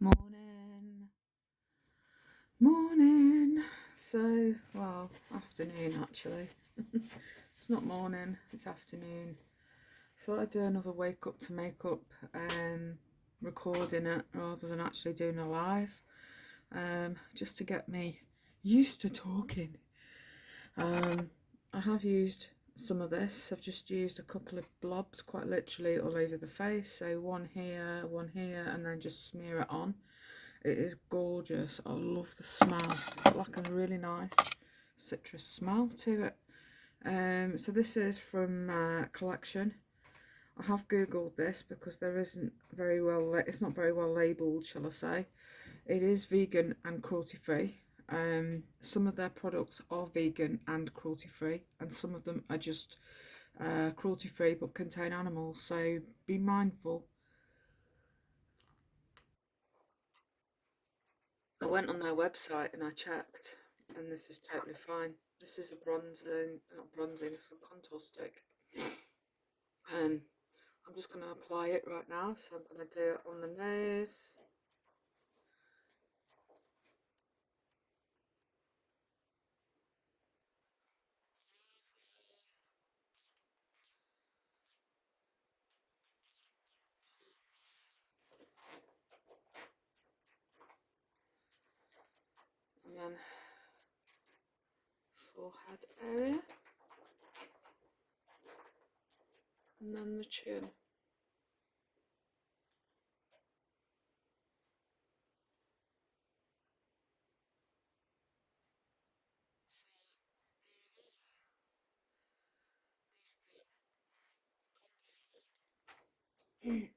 Morning. Morning. So, well, afternoon actually. It's not morning, it's afternoon. Thought I'd do another wake up to makeup recording it rather than actually doing a live. Just to get me used to talking. I have used some of this. I've just used a couple of blobs, quite literally all over the face. So one here, and then just smear it on. It is gorgeous. I love the smell. It's got like a really nice citrus smell to it. So this is from Complexion. I have googled this because there isn't very well. It's not very well labelled, shall I say? It is vegan and cruelty free. Some of their products are vegan and cruelty free, and some of them are just cruelty free but contain animals. So be mindful. I went on their website and I checked, and this is totally fine. This is a bronzing, not bronzing, it's a contour stick. And I'm just going to apply it right now, so I'm going to do it on the nose. And then forehead area. And then the chin.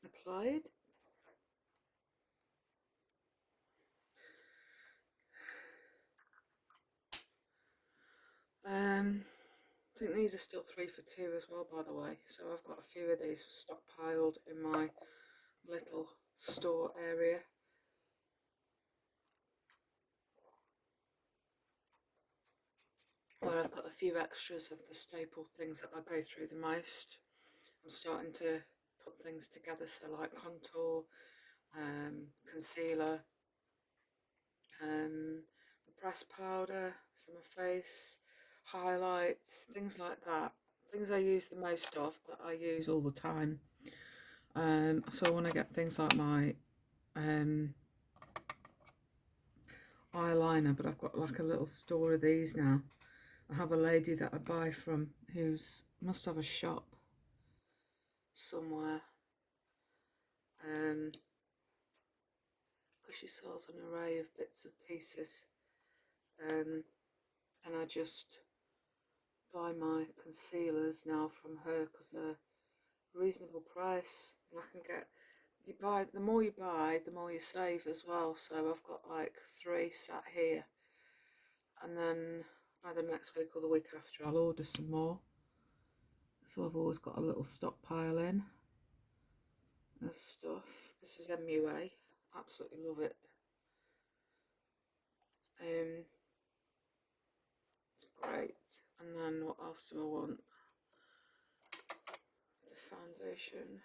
Applied. I think these are still 3 for 2 as well, by the way. So I've got a few of these stockpiled in my little store area. Where I've got a few extras of the staple things that I go through the most. I'm starting to put things together, so like contour, concealer, the pressed powder for my face, highlights, things like that. Things I use the most of, that I use all the time. So I want to get things like my eyeliner, but I've got like a little store of these now. I have a lady that I buy from who's must have a shop somewhere, because she sells an array of bits and pieces, and I just buy my concealers now from her because they're reasonable price, and I can get, you buy, the more you buy the more you save as well. So I've got like 3 sat here, and then either next week or the week after I'll order some more. So I've always got a little stockpile in of stuff. This is MUA, absolutely love it. It's great. And then what else do I want? The foundation.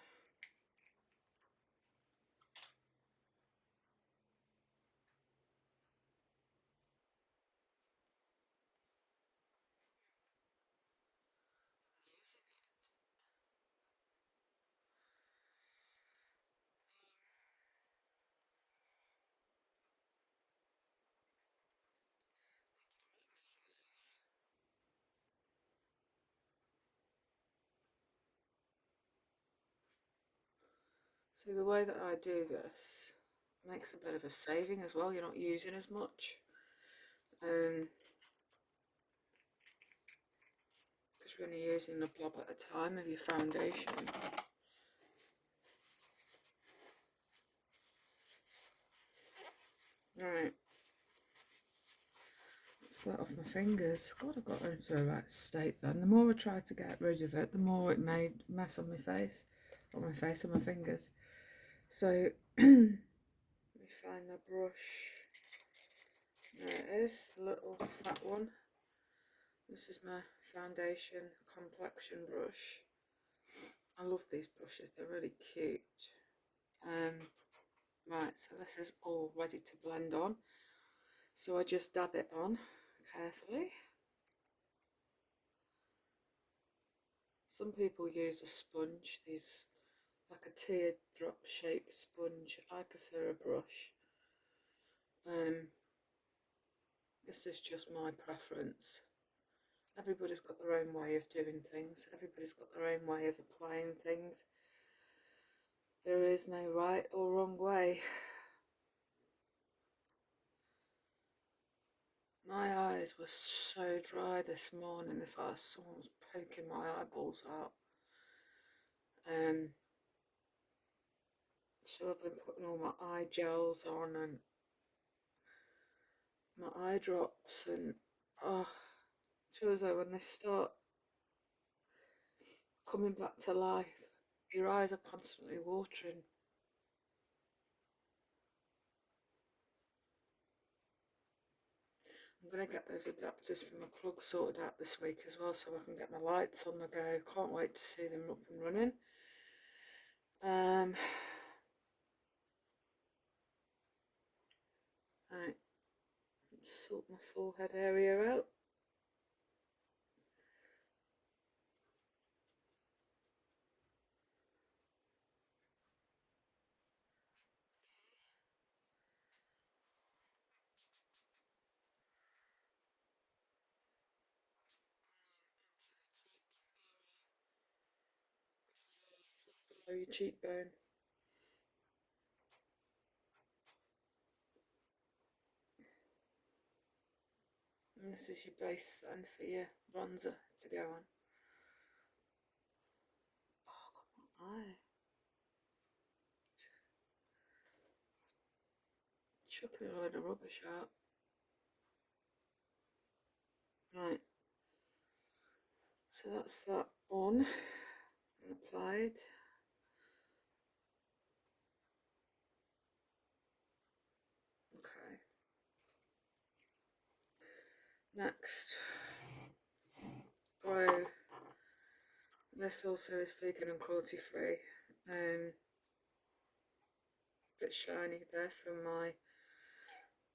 See, the way that I do this makes a bit of a saving as well. You're not using as much. Because you're only using a blob at a time of your foundation. Alright. Let's let off my fingers. God, I got into a right state then. The more I tried to get rid of it, the more it made a mess on my face. On my face, on my fingers. So, let me find the brush. There it is, the little fat one. This is my foundation complexion brush. I love these brushes, they're really cute. Right, so this is all ready to blend on. So I just dab it on carefully. Some people use a sponge, these like a teardrop shaped sponge. I prefer a brush. This is just my preference. Everybody's got their own way of doing things. Everybody's got their own way of applying things. There is no right or wrong way. My eyes were so dry this morning. If someone was poking my eyeballs out. So I've been putting all my eye gels on and my eye drops, and feels like when they start coming back to life, your eyes are constantly watering. I'm going to get those adapters for my plug sorted out this week as well, so I can get my lights on the go. Can't wait to see them up and running. Right, sort my forehead area out. Below your cheekbone. And this is your base then for your bronzer to go on. Oh, I've got my eye. Chucking a load of rubbish out. Right, so that's that on and applied. Okay. Next, Grow. This also is vegan and cruelty free. Bit shiny there from my.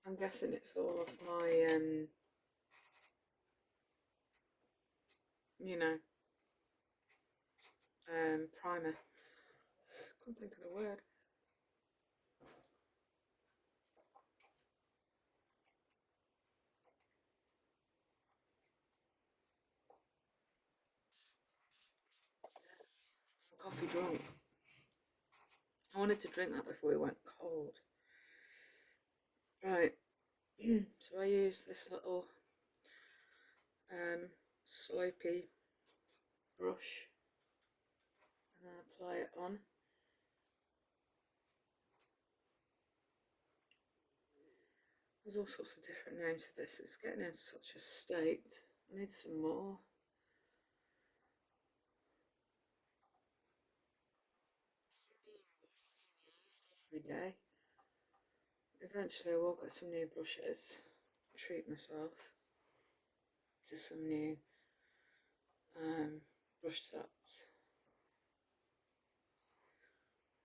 I'm guessing it's all of my you know, primer. Can't think of the word. Coffee drunk. I wanted to drink that before we went cold. Right. So I use this little slopey brush and I apply it on. There's all sorts of different names for this. It's getting in such a state. I need some more. Every day. Eventually I will get some new brushes. Treat myself to some new brush sets.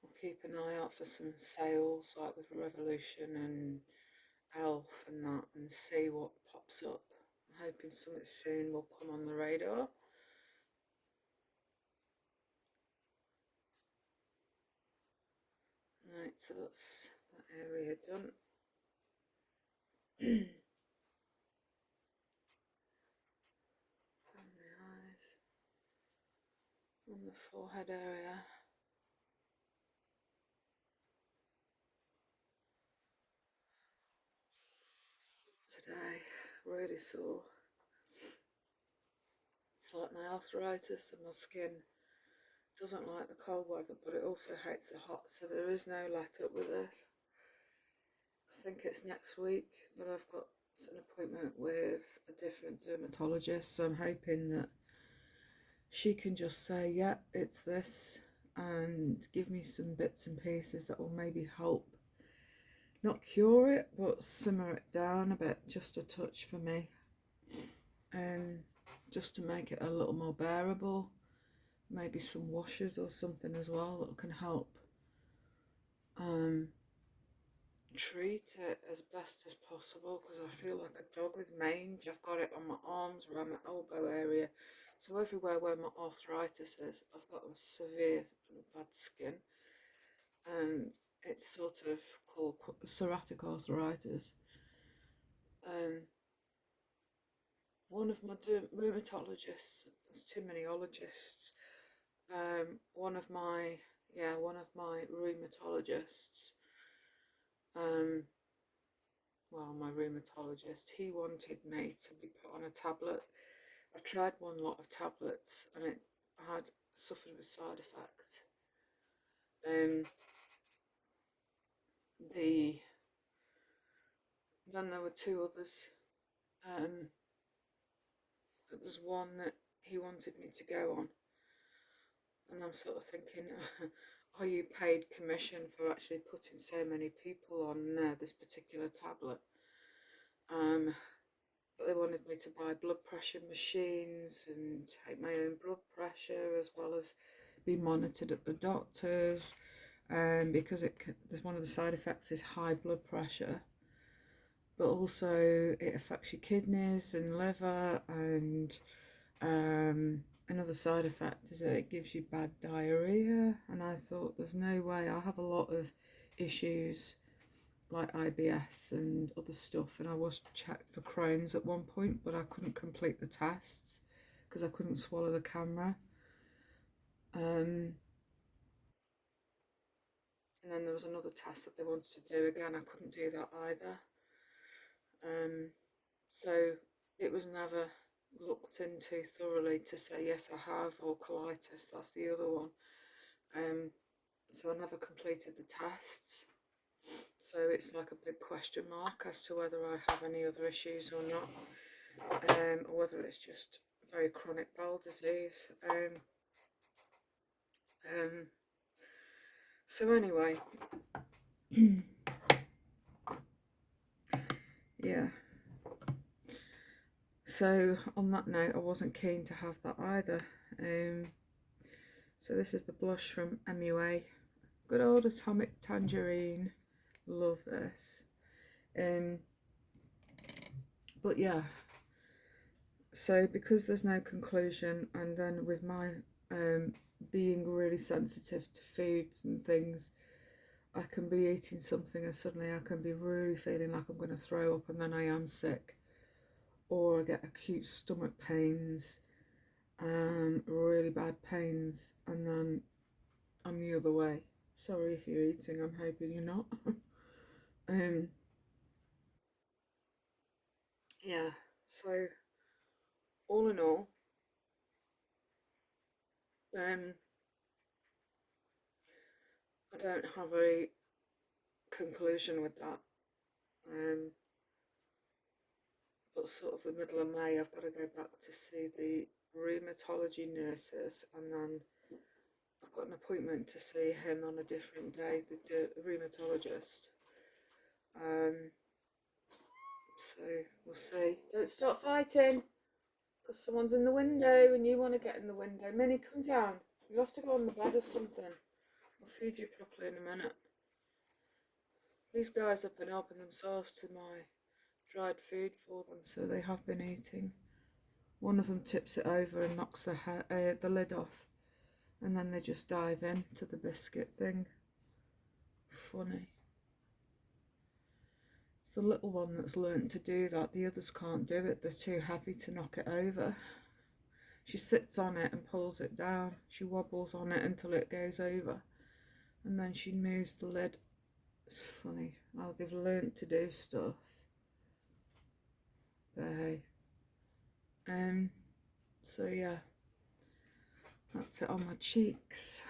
I'll keep an eye out for some sales like with Revolution and Elf and that, and see what pops up. I'm hoping something soon will come on the radar. Right, so that's that area done. Down the eyes, on the forehead area. Today, really sore. It's like my arthritis, and my skin doesn't like the cold weather, but it also hates the hot, so there is no let up with it. I think it's next week that I've got an appointment with a different dermatologist, so I'm hoping that she can just say, yeah, it's this, and give me some bits and pieces that will maybe help, not cure it, but simmer it down a bit, just a touch for me, just to make it a little more bearable. Maybe some washes or something as well that can help treat it as best as possible because I feel like a dog with mange. I've got it on my arms, around my elbow area, so everywhere where my arthritis is, I've got a severe bad skin, and it's sort of called psoriatic arthritis. And one of my rheumatologists, there's too many ologists. One of my rheumatologists, um, well, my rheumatologist, he wanted me to be put on a tablet. I've tried one lot of tablets and it had suffered with side effects. Then there were two others. But there's one that he wanted me to go on, and I'm sort of thinking, are you paid commission for actually putting so many people on this particular tablet? But they wanted me to buy blood pressure machines and take my own blood pressure as well as be monitored at the doctors, because there's one of the side effects is high blood pressure, but also it affects your kidneys and liver, and another side effect is that it gives you bad diarrhea. And I thought, there's no way. I have a lot of issues like IBS and other stuff, and I was checked for Crohn's at one point, but I couldn't complete the tests because I couldn't swallow the camera. And then there was another test that they wanted to do again. I couldn't do that either. So it was never looked into thoroughly to say yes I have, or colitis, that's the other one. So I never completed the tests. So it's like a big question mark as to whether I have any other issues or not, or whether it's just very chronic bowel disease. So anyway, yeah. So on that note, I wasn't keen to have that either. So this is the blush from MUA. Good old Atomic Tangerine. Love this. But yeah, so because there's no conclusion, and then with my being really sensitive to foods and things, I can be eating something and suddenly I can be really feeling like I'm going to throw up, and then I am sick, or I get acute stomach pains, really bad pains, and then I'm the other way. Sorry if you're eating, I'm hoping you're not. Yeah, so all in all, I don't have a conclusion with that. But sort of the middle of May, I've got to go back to see the rheumatology nurses, and then I've got an appointment to see him on a different day, the rheumatologist. So we'll see. Don't start fighting, because someone's in the window and you want to get in the window. Minnie, come down. You'll have to go on the bed or something. I'll feed you properly in a minute. These guys have been helping themselves to my dried food for them, so they have been eating. One of them tips it over and knocks the lid off, and then they just dive into the biscuit thing. Funny. It's the little one that's learnt to do that. The others can't do it. They're too heavy to knock it over. She sits on it and pulls it down. She wobbles on it until it goes over, and then she moves the lid. It's funny how they've learnt to do stuff. But hey. So yeah, that's it on my cheeks.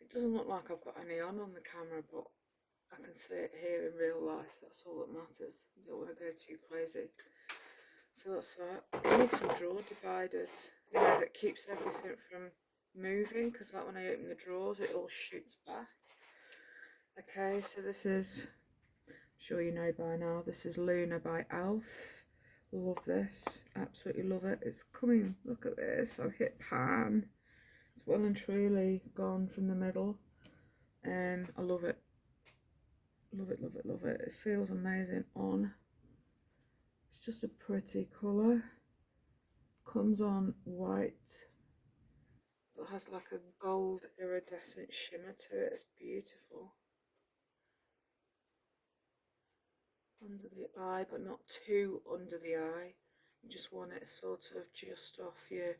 It doesn't look like I've got any on the camera, but I can see it here in real life. That's all that matters. I don't want to go too crazy. So that's that. I need some drawer dividers, you know, that keeps everything from moving, because like when I open the drawers, it all shoots back. Okay, so this is, I'm sure you know by now, this is Luna by Elf. Love this, absolutely love it. It's coming, look at this, I've hit pan. It's well and truly gone from the middle. I love it. Love it, love it, love it. It feels amazing on. It's just a pretty colour. Comes on white, but has like a gold iridescent shimmer to it. It's beautiful. Under the eye, but not too under the eye. You just want it sort of just off your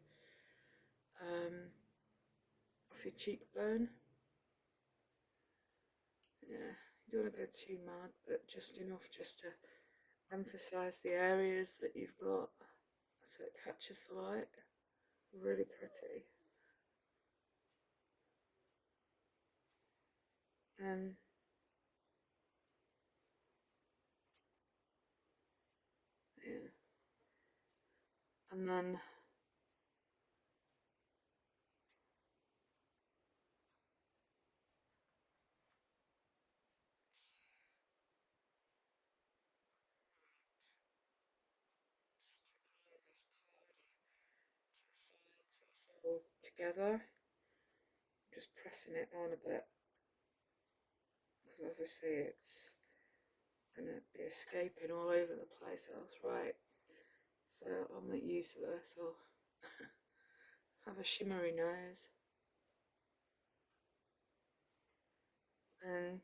cheekbone. Yeah, you don't want to go too mad, but just enough just to emphasize the areas that you've got so it catches the light. Really pretty. And yeah, and then all together, just pressing it on a bit because obviously it's gonna be escaping all over the place else, right? So I'm not used to this. I'll have a shimmery nose and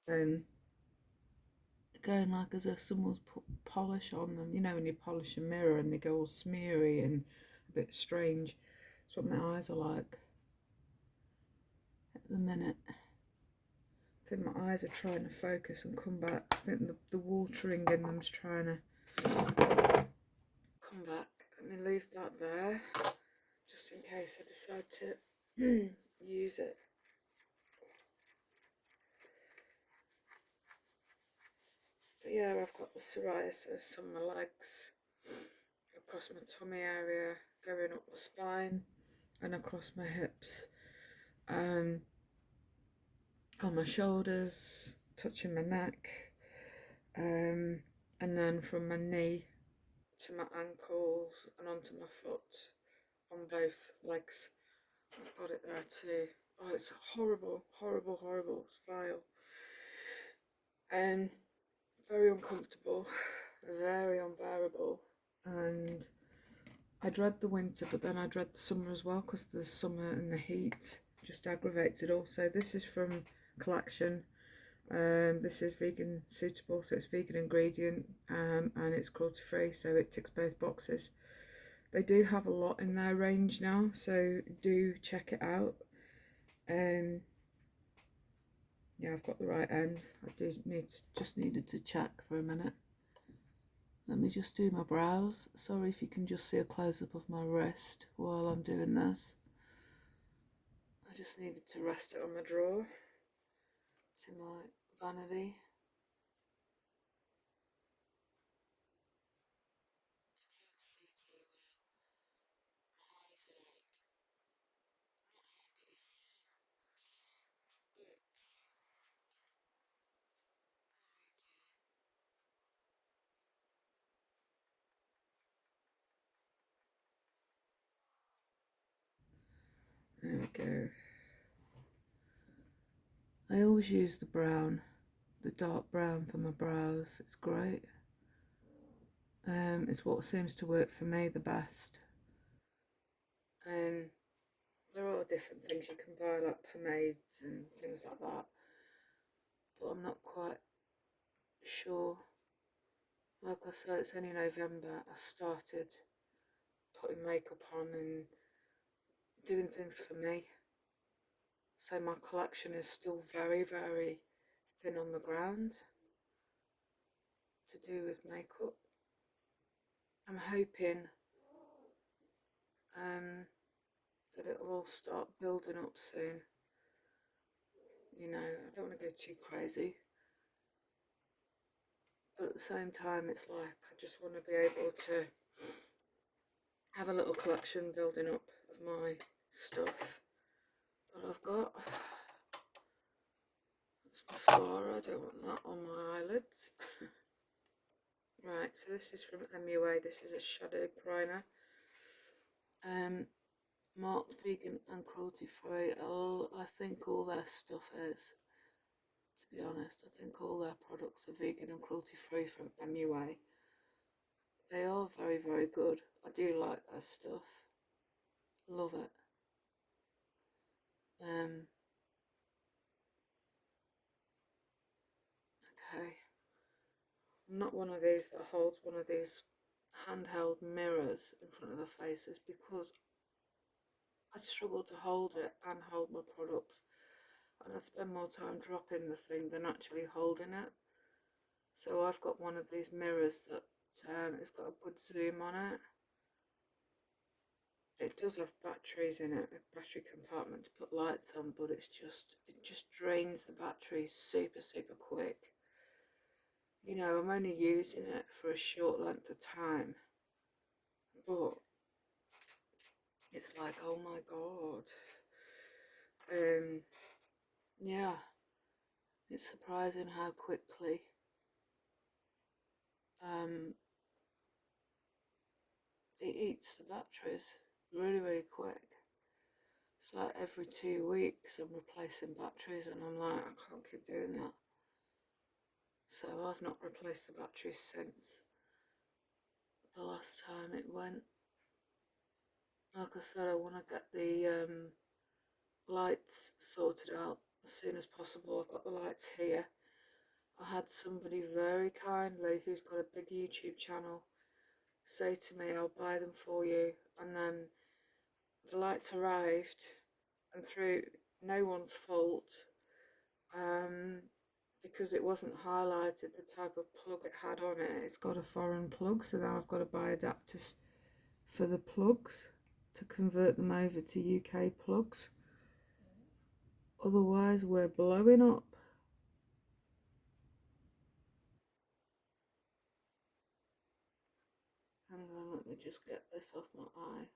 um, going like as if someone's put polish on them. You know when you polish a mirror and they go all smeary and a bit strange. That's what my eyes are like at the minute. I think my eyes are trying to focus and come back. I think the watering in them's trying to come back. Let me leave that there, just in case I decide to use it. But yeah, I've got the psoriasis on my legs, across my tummy area, going up my spine, and across my hips, on my shoulders, touching my neck, and then from my knee to my ankles and onto my foot, on both legs. I've got it there too. Oh, it's horrible, horrible, horrible. It's vile. And very uncomfortable, very unbearable. And I dread the winter, but then I dread the summer as well because the summer and the heat just aggravates it all. So this is from Complexion. This is vegan suitable, so it's vegan ingredient, and it's cruelty free, so it ticks both boxes. They do have a lot in their range now, so do check it out. Yeah, I've got the right end. I just needed to check for a minute. Let me just do my brows. Sorry if you can just see a close-up of my wrist while I'm doing this. I just needed to rest it on my drawer to my vanity. There we go. I always use the brown, the dark brown for my brows. It's great. It's what seems to work for me the best. There are different things you can buy, like pomades and things like that, but I'm not quite sure. Like I said, it's only November. I started putting makeup on and doing things for me, so my collection is still very, very thin on the ground to do with makeup. I'm hoping that it'll all start building up soon. You know, I don't want to go too crazy, but at the same time, it's like I just want to be able to have a little collection building up of my stuff that I've got. It's mascara, I don't want that on my eyelids. Right, so this is from MUA, this is a shadow primer. Marked vegan and cruelty free. I think all their stuff is, to be honest. I think all their products are vegan and cruelty free from MUA. They are very, very good. I do like their stuff. Love it. Okay. I'm not one of these that holds one of these handheld mirrors in front of the faces because I struggle to hold it and hold my products, and I'd spend more time dropping the thing than actually holding it. So I've got one of these mirrors that it's got a good zoom on it. It does have batteries in it, a battery compartment to put lights on, but it just drains the battery super quick. You know, I'm only using it for a short length of time, but it's like, oh my god. Yeah, it's surprising how quickly it eats the batteries really quick. It's like every 2 weeks I'm replacing batteries, and I'm like, I can't keep doing that. So I've not replaced the batteries since the last time it went. Like I said, I want to get the lights sorted out as soon as possible. I've got the lights here. I had somebody very kindly who's got a big YouTube channel say to me, I'll buy them for you, and then the lights arrived, and through no one's fault, because it wasn't highlighted the type of plug it had on it. It's got a foreign plug, so now I've got to buy adapters for the plugs to convert them over to UK plugs. Otherwise we're blowing up. Hang on, let me just get this off my eye.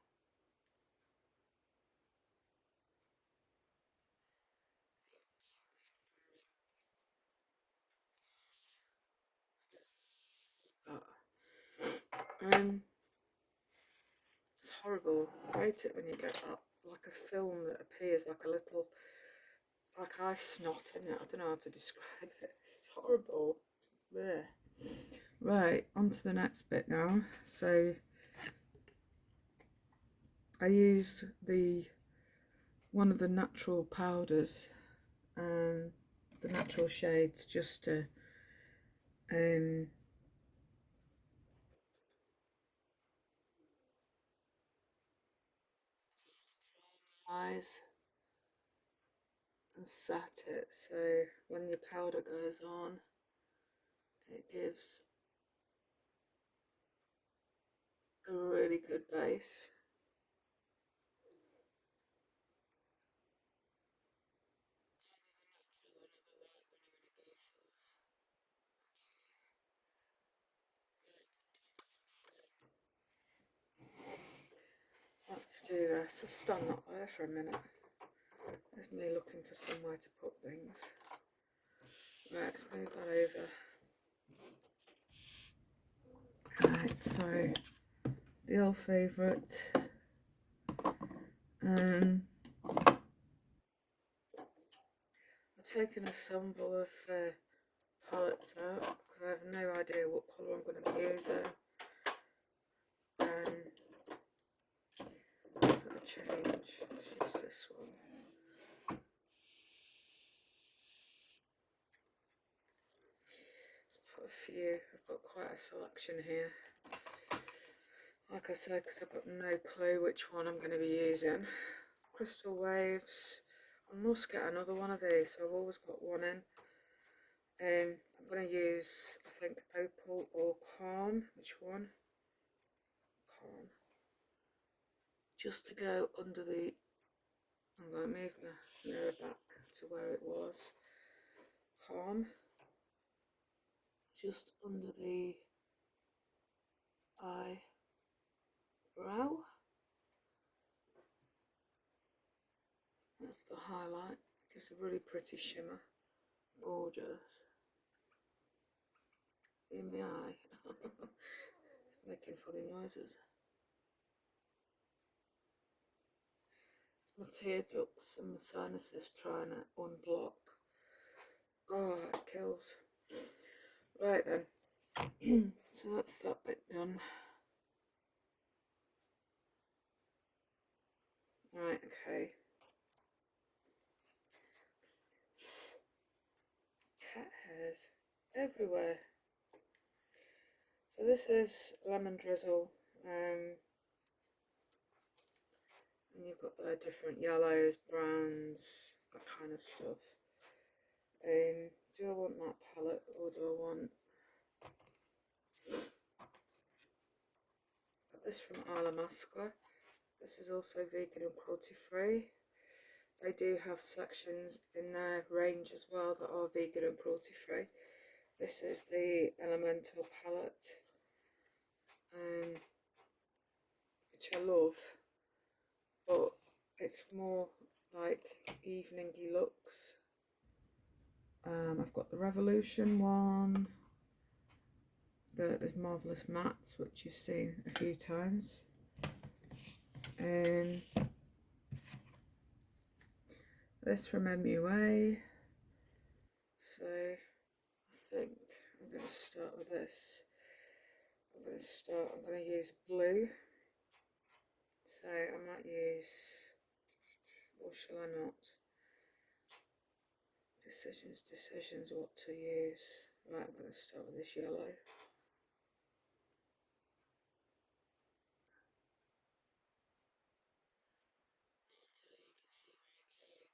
It's horrible. I hate it when you get that, like a film that appears like a little, like eye snot in it. I don't know how to describe it. It's horrible. Yeah. Right, on to the next bit now. So I used one of the natural powders, the natural shades, just to eyes and set it, so when your powder goes on, it gives a really good base. Let's do this. I'll stand up there for a minute. There's me looking for somewhere to put things. Right, let's move that over. Right, so the old favourite. I've taken a sample of palettes out because I have no idea what colour I'm going to be using. So I'll change. Let's use this one. Let's put a few. I've got quite a selection here. Like I said, because I've got no clue which one I'm going to be using. Crystal Waves. I must get another one of these, so I've always got one in. I'm going to use, I think, Opal or Calm. Which one? Calm. Just to go under the... I'm going to move my mirror back to where it was. Calm. Just under the eye. brow. That's the highlight. Gives a really pretty shimmer. Gorgeous. In the eye. It's making funny noises. It's my tear ducts and my sinuses trying to unblock. Oh, it kills. Right then. So that's that bit done. Right, okay. Cat hairs everywhere. So this is lemon drizzle, and you've got the different yellows, browns, that kind of stuff. Do I want that palette, or do I want... Got this from Alamasqua. This is also vegan and cruelty free. They do have sections in their range as well that are vegan and cruelty free. This is the Elemental palette, which I love, but it's more like eveningy looks. I've got the Revolution one. There's Marvelous Mattes, which you've seen a few times. This from MUA. So I think I'm going to start with this. I'm going to use blue. So I might use, or shall I not? Decisions what to use. Right, I'm going to start with this yellow.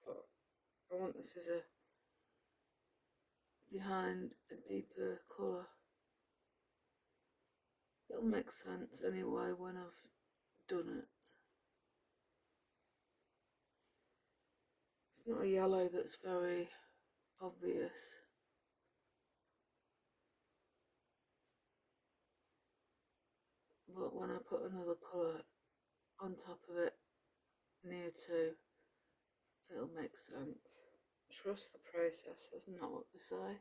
But I want this as a behind a deeper colour. It'll make sense anyway when I've done it. It's not a yellow that's very obvious. But when I put another colour on top of it, near to, it'll make sense. Trust the process, isn't that what they say?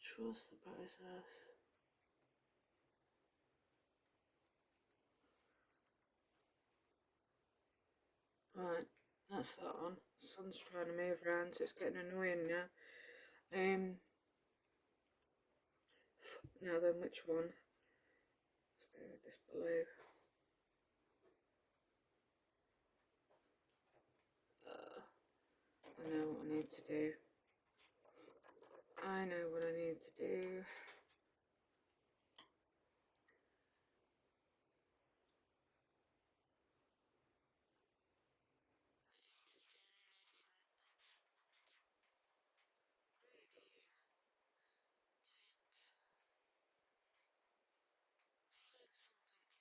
Trust the process. Right, that's that on. The sun's trying to move around, so it's getting annoying now. Now then, which one? Let's go with this blue. I know what I need to do. I know what I need to do.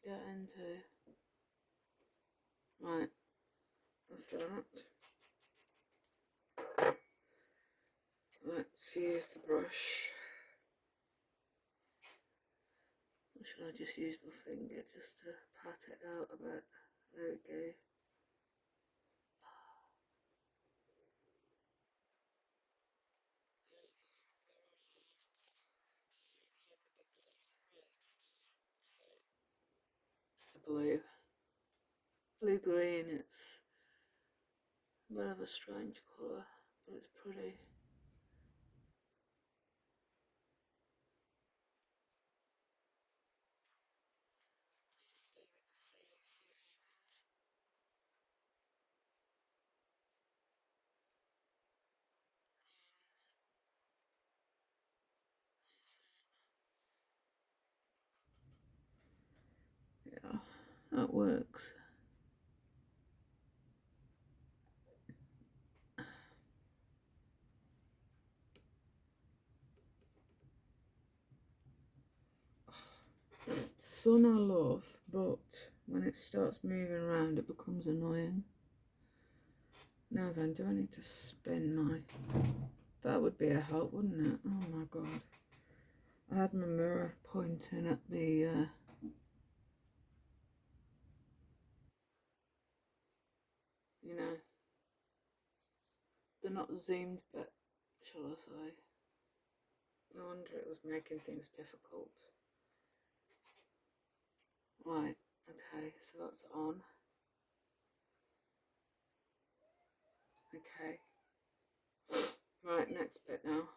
Get into. Right, that's that. Let's use the brush. Or should I just use my finger just to pat it out a bit? There we go. The blue. Blue-green, it's a bit of a strange colour, but it's pretty. Yeah, that works. Sun I love, but when it starts moving around it becomes annoying. Now then, do I need to spin my... That would be a help, wouldn't it? Oh my god. I had my mirror pointing at the you know, they're not zoomed, but shall I say? No wonder it was making things difficult. Right, okay, so that's on. Okay. Right, next bit now.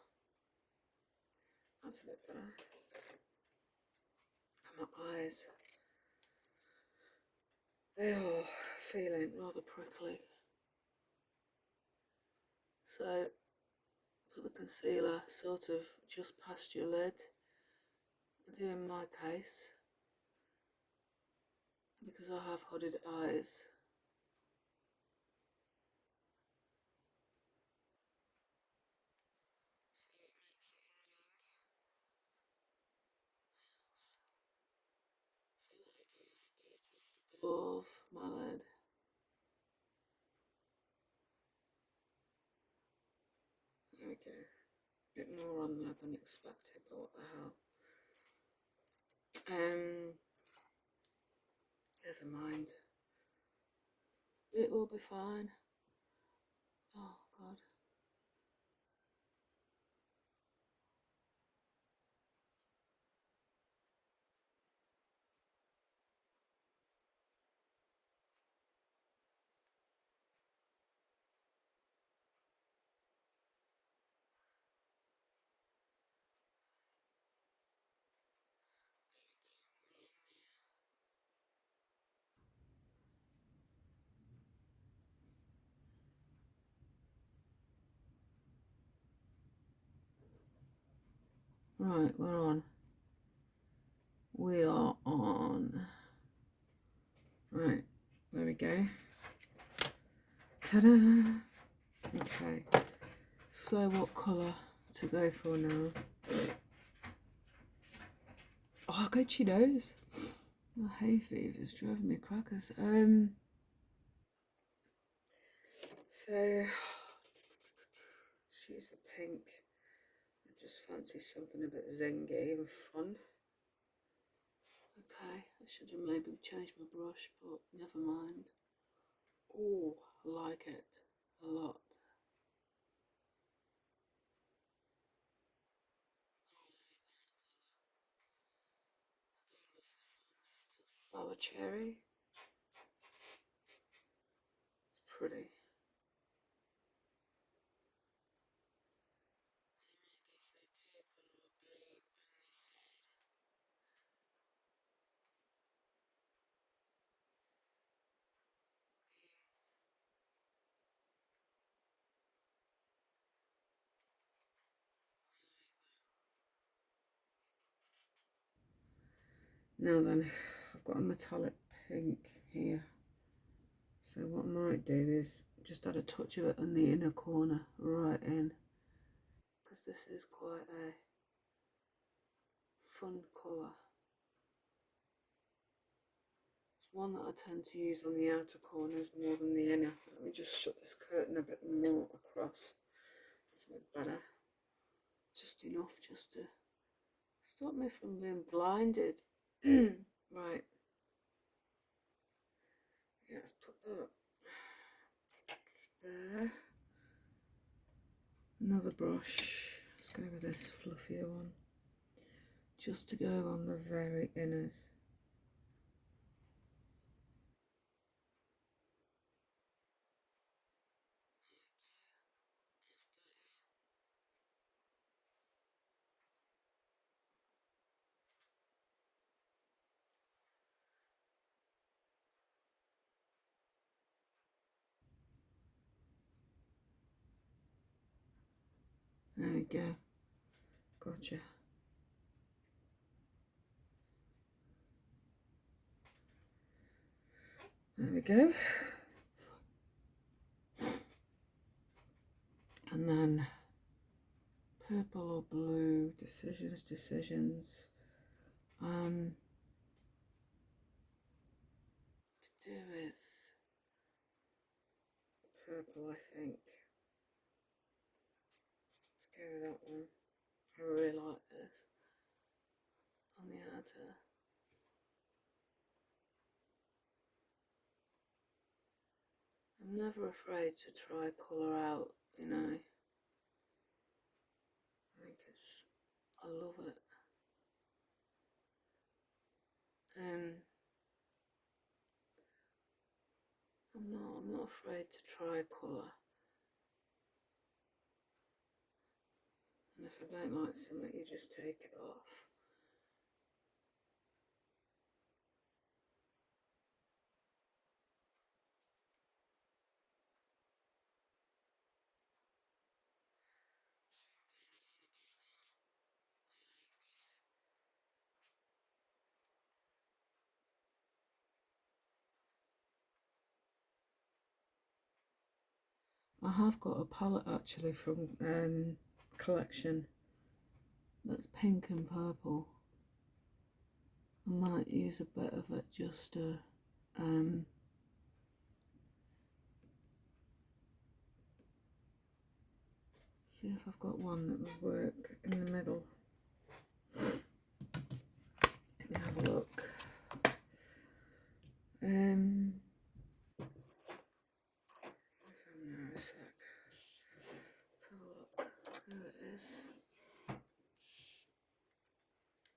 That's a bit better. And my eyes. They are feeling rather prickly. So put the concealer sort of just past your lid. I do in my case because I have hooded eyes. Above my lid. There we go. A bit more on there than expected, but what the hell. Never mind. It will be fine. Oh god. Right, we're on. We are on. Right, there we go. Ta-da! Okay, so what colour to go for now? Oh, good she knows. My hay fever's driving me crackers. So let's use the pink. I just fancy something a bit zingy and fun. Okay, I should have maybe changed my brush, but never mind. Oh, I like it a lot. Flower cherry. It's pretty. Now then, I've got a metallic pink here. So what I might do is just add a touch of it on the inner corner, right in. Because this is quite a fun colour. It's one that I tend to use on the outer corners more than the inner. Let me just shut this curtain a bit more across. That's a bit better. Just enough just to stop me from being blinded. Right. Yeah, let's put that there. Another brush. Let's go with this fluffier one. Just to go on the very inners. There we go. Gotcha. There we go. And then purple or blue, decisions. To do with purple, I think. Let's go with that one. I really like this. matter. I'm never afraid to try colour out, you know. I love it. I'm not afraid to try colour. And if I don't like something, you just take it off. I have got a palette actually from Complexion that's pink and purple. I might use a bit of it just to see if I've got one that would work in the middle. Let me have a look. A sec. Let's have a look. There it is.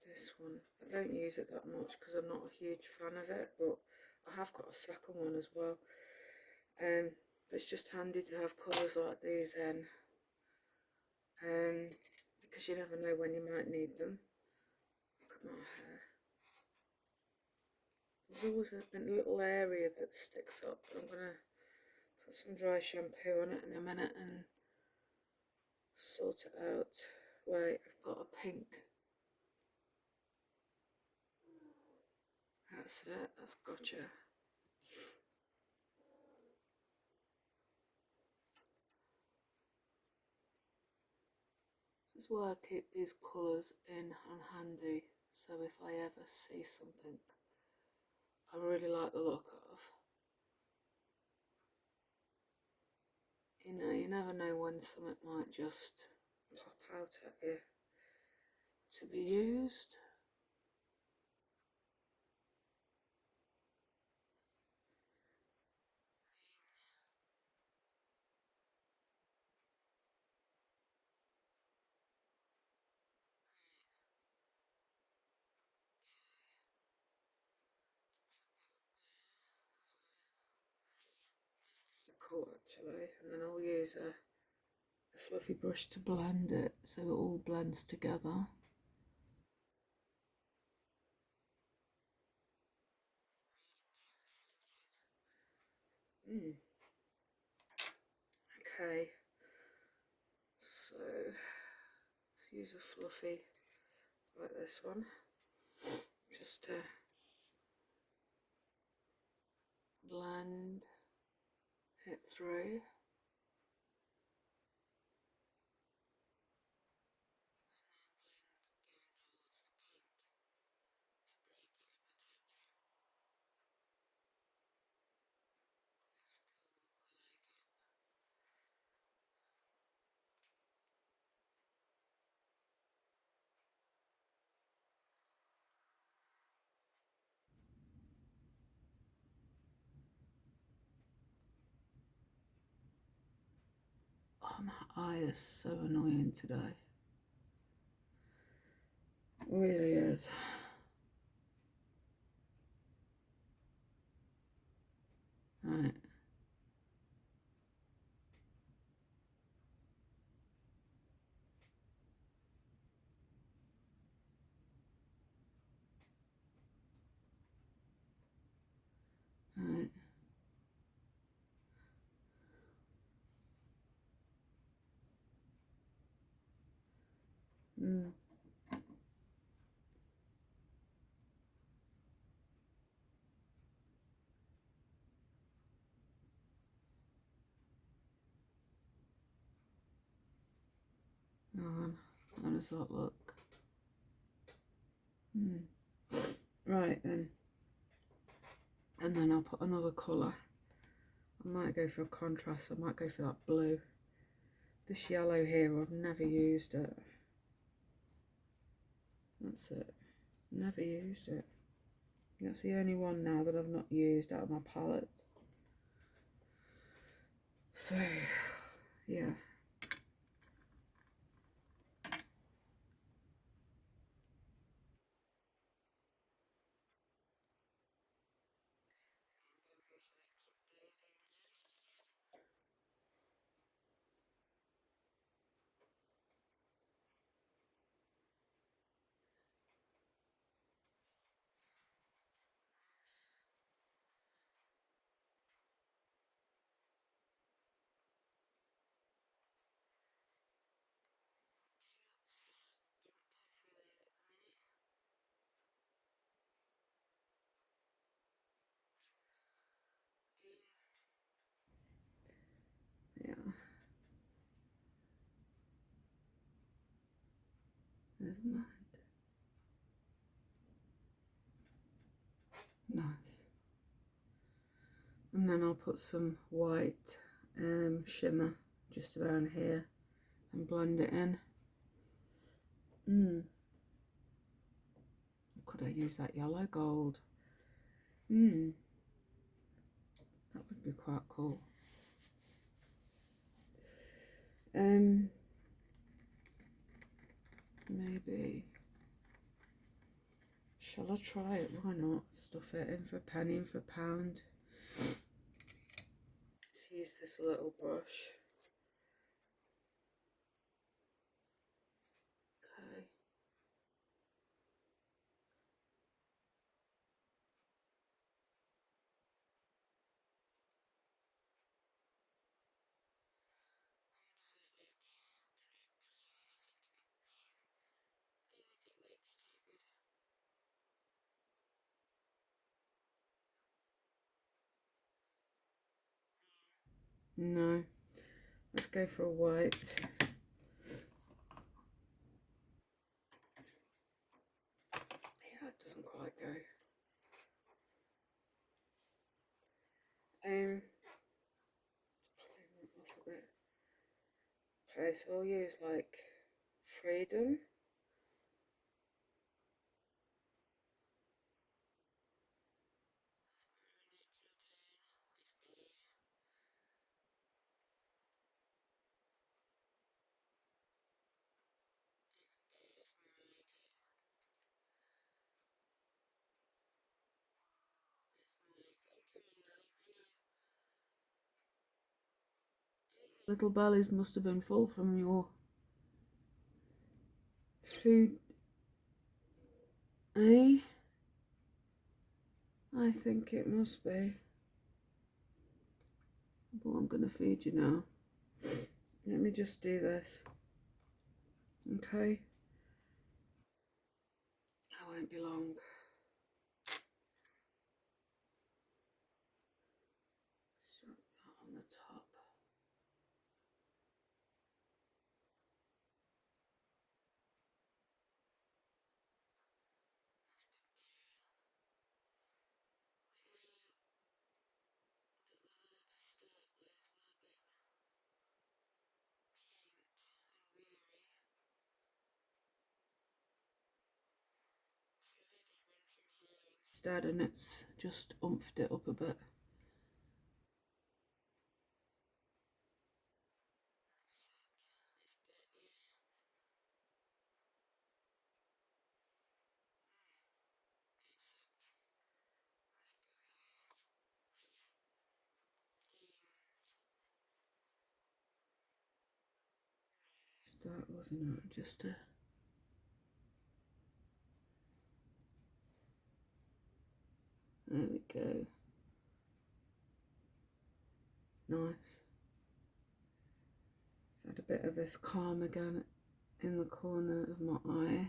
This one. I don't use it that much because I'm not a huge fan of it, but I have got a second one as well. It's just handy to have colours like these in, because you never know when you might need them. Look at my hair. There's always a little area that sticks up. I'm going to put some dry shampoo on it in a minute and sort it out. Wait, I've got a pink. That's it, that's gotcha. This is why I keep these colours in and handy, so if I ever see something I really like the look of, you know, you never know when something might just pop out at you to be used. Cool actually, and then I'll use a fluffy brush to blend it so it all blends together. Okay, so let's use a fluffy like this one just to blend it through. Oh, my eye is so annoying today. It really is. Right. Right. How does that look? Right then. And then I'll put another colour. I might go for a contrast, I might go for that blue. This yellow here, I've never used it. That's it. Never used it. That's the only one now that I've not used out of my palette. So, yeah. Yeah. Never mind. Nice. And then I'll put some white shimmer just around here and blend it in. Could I use that yellow gold? That would be quite cool. Maybe. Shall I try it? Why not? Stuff it in for a penny, in for a pound. Let's use this little brush. Okay. No. Let's go for a white. Yeah, it doesn't quite go. Okay, so I'll use like freedom. Little bellies must have been full from your food, eh? I think it must be. But I'm gonna feed you now. Let me just do this. Okay? I won't be long. Start that on the top. Instead, and it's just umphed it up a bit. That wasn't it, just a... There we go. Nice. Let's add a bit of this calm again in the corner of my eye.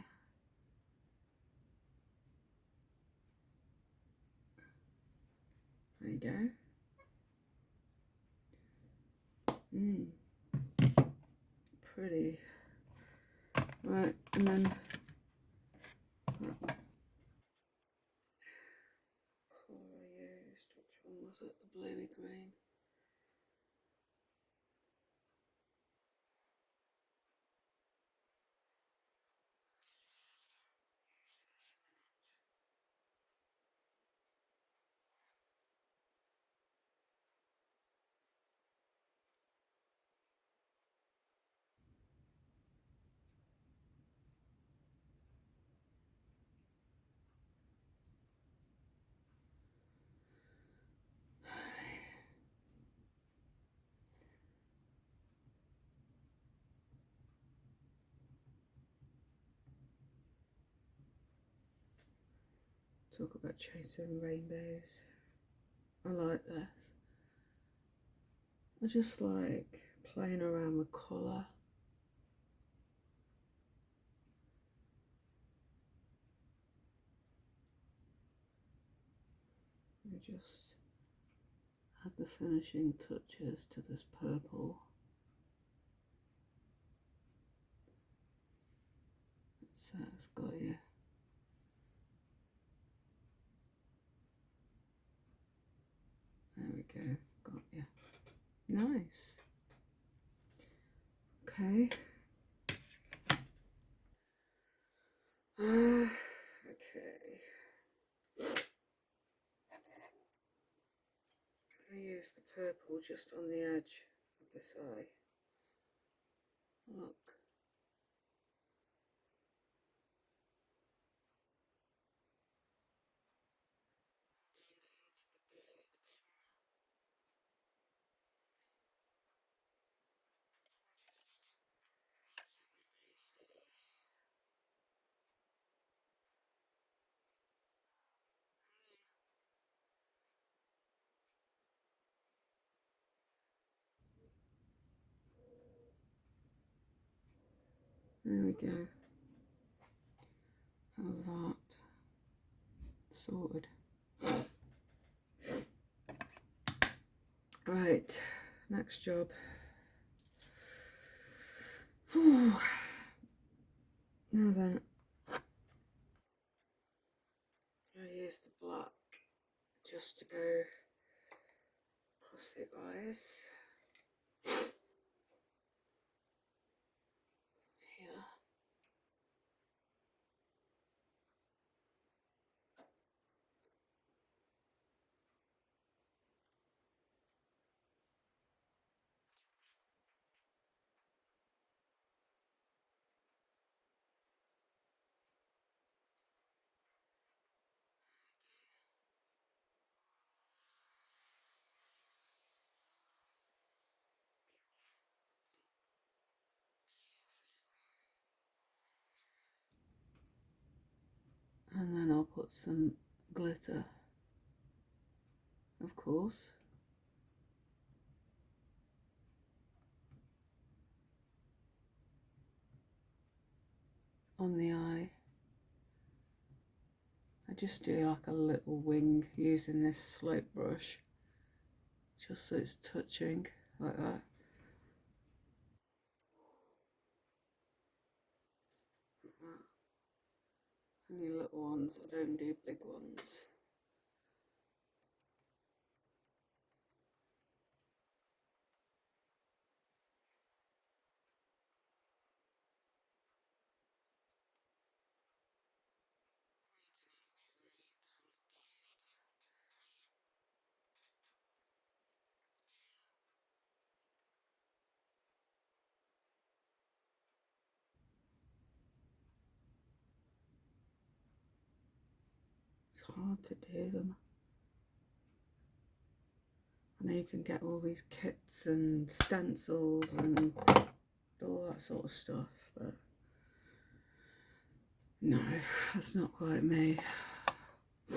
There you go. Pretty. Right, and then colour I used, which one was it? The bluey green. Talk about chasing rainbows. I like this. I just like playing around with colour. We just add the finishing touches to this purple. So it's got you. There we go, got you. Nice. Okay. Okay. I use the purple just on the edge of this eye. Look. There we go. How's that? Sorted. Right, next job. Whew. Now then, I use the black just to go across the eyes. Here. And then I'll put some glitter, of course. On the eye. I just do like a little wing using this slope brush, just so it's touching like that. Only little ones, I don't do big ones. It's hard to do them. I know you can get all these kits and stencils and all that sort of stuff, but no, that's not quite me. A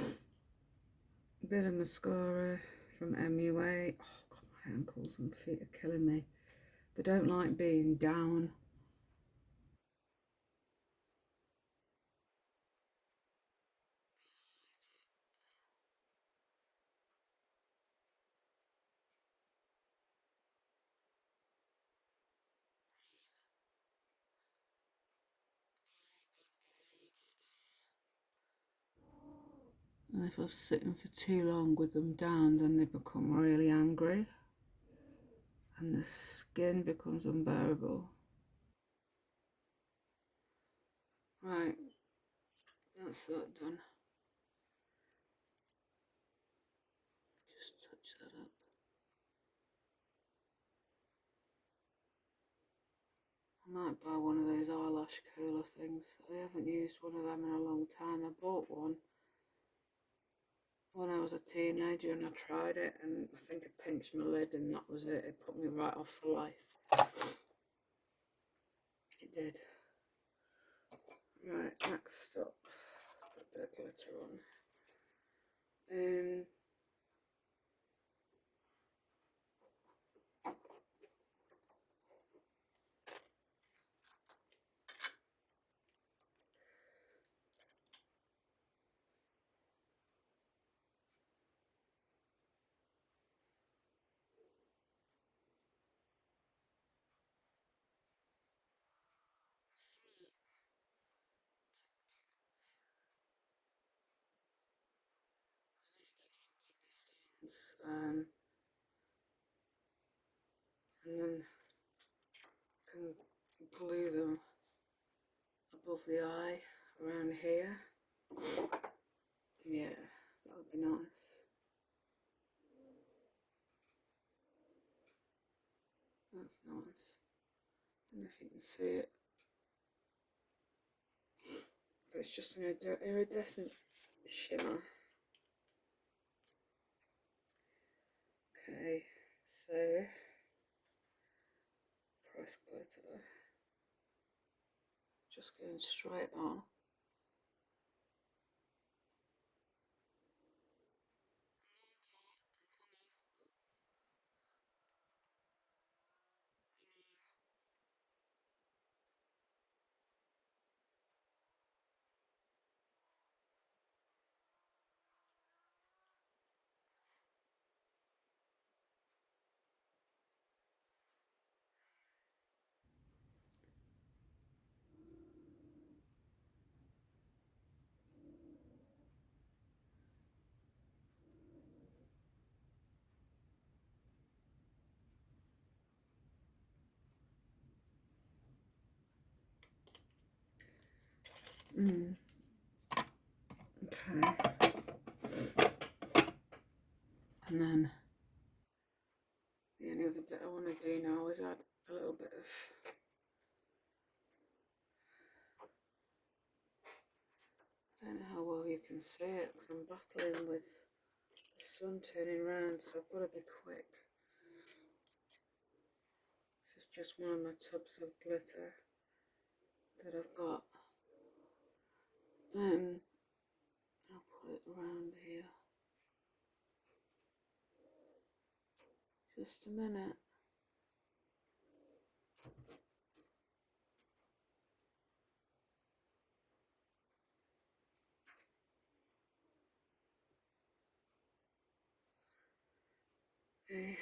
bit of mascara from MUA. Oh god, my ankles and feet are killing me. They don't like being down. And if I'm sitting for too long with them down, then they become really angry. And the skin becomes unbearable. Right, that's that done. Just touch that up. I might buy one of those eyelash curler things. I haven't used one of them in a long time. I bought one when I was a teenager and I tried it, and I think I pinched my lid and that was it. It put me right off for life. It did. Right, next up, put a bit of glitter on. ones, and then can glue them above the eye around here. Yeah, that would be nice. That's nice. I don't know if you can see it, but it's just an iridescent shimmer. Okay, so press glitter, just going straight on. Okay, and then the only other bit I want to do now is add a little bit of, I don't know how well you can see it because I'm battling with the sun turning round, so I've got to be quick. This is just one of my tubs of glitter that I've got. I'll put it around here. Just a minute. Okay.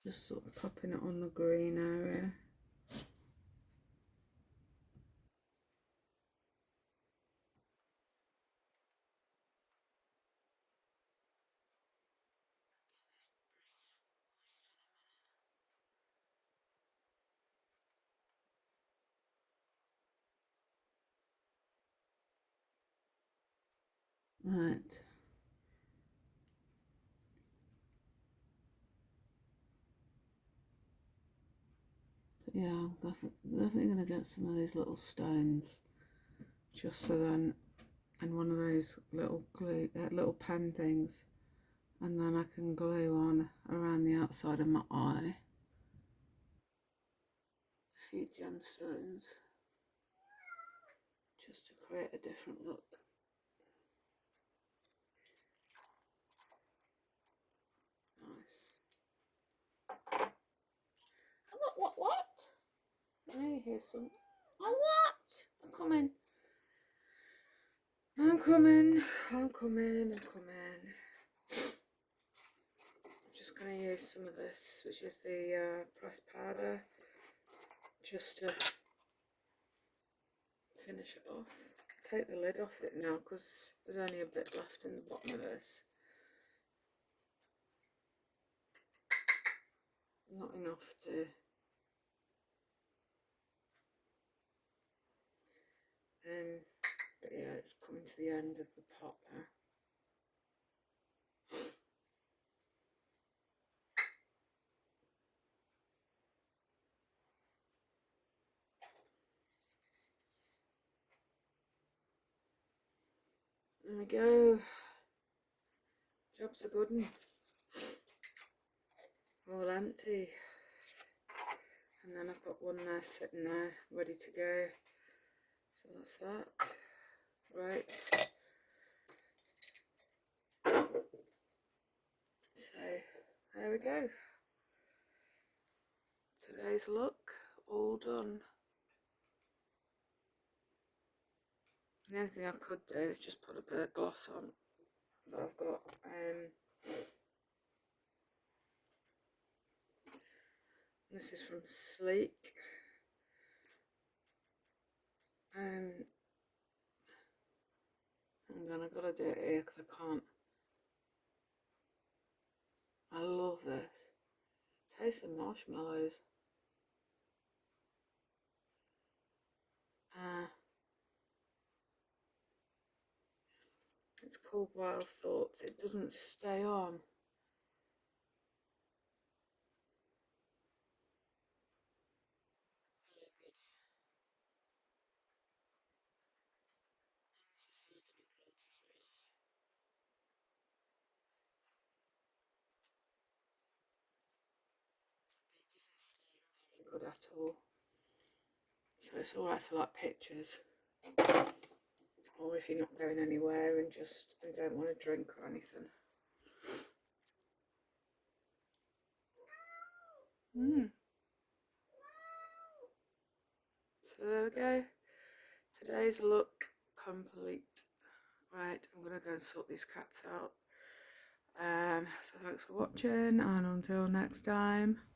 Just sort of popping it on the green area. Right. But yeah, I'm definitely going to get some of these little stones, just so then, and one of those little glue, little pen things, and then I can glue on around the outside of my eye a few gemstones, just to create a different look. Nice. What? I hear some. Oh, what? I'm coming. I'm coming. I'm just going to use some of this, which is the pressed powder, just to finish it off. Take the lid off it now because there's only a bit left in the bottom of this. Not enough to but yeah, it's coming to the end of the pot now. There we go. Job's a good one. All empty. And then I've got one there sitting there, ready to go. So that's that. Right. So there we go. today's look all done. The only thing I could do is just put a bit of gloss on, but I've got this is from Sleek. I've got to do it here because I can't. I love this. Taste some marshmallows. It's called Wild Thoughts. It doesn't stay on. Very good. And this is vegan and cruelty free. But it doesn't stay on very good at all. So it's alright for like pictures. Or if you're not going anywhere and don't want to drink or anything. So there we go. Today's look complete. Right, I'm gonna go and sort these cats out. So thanks for watching, and until next time.